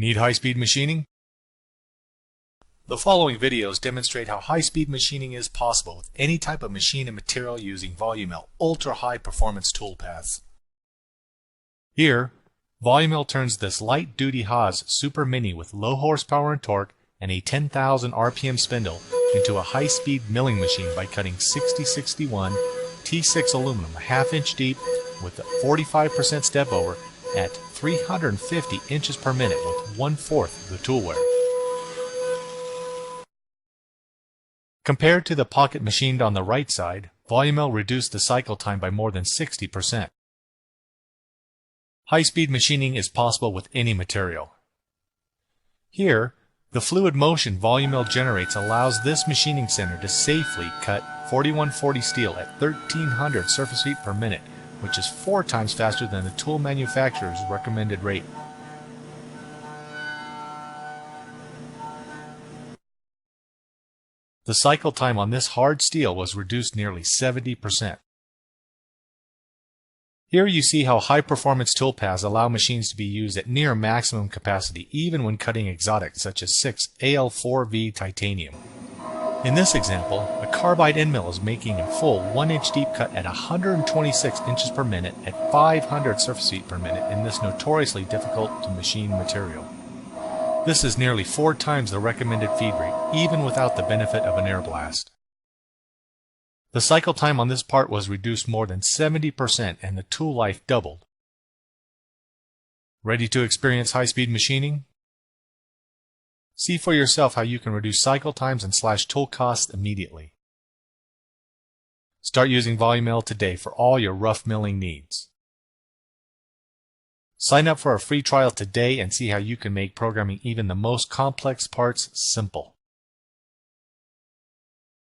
Need high-speed machining? The following videos demonstrate how high-speed machining is possible with any type of machine and material using VoluMill Ultra High Performance toolpaths. Here, VoluMill turns this light-duty Haas Super Mini with low horsepower and torque and a 10,000 RPM spindle into a high-speed milling machine by cutting 6061 T6 aluminum a half-inch deep with a 45% step over at 350 inches per minute with 1/4 of the tool wear. Compared to the pocket machined on the right side, VoluMill reduced the cycle time by more than 60%. High-speed machining is possible with any material. Here, the fluid motion VoluMill generates allows this machining center to safely cut 4140 steel at 1300 surface feet per minute, which is 4 times faster than the tool manufacturer's recommended rate. The cycle time on this hard steel was reduced nearly 70%. Here you see how high-performance toolpaths allow machines to be used at near maximum capacity even when cutting exotics such as 6 AL4V titanium. In this example, a carbide end mill is making a full 1-inch deep cut at 126 inches per minute at 500 surface feet per minute in this notoriously difficult to machine material. This is nearly 4 times the recommended feed rate, even without the benefit of an air blast. The cycle time on this part was reduced more than 70% and the tool life doubled. Ready to experience high-speed machining? See for yourself how you can reduce cycle times and slash tool costs immediately. Start using VoluMill today for all your rough milling needs. Sign up for a free trial today and see how you can make programming even the most complex parts simple.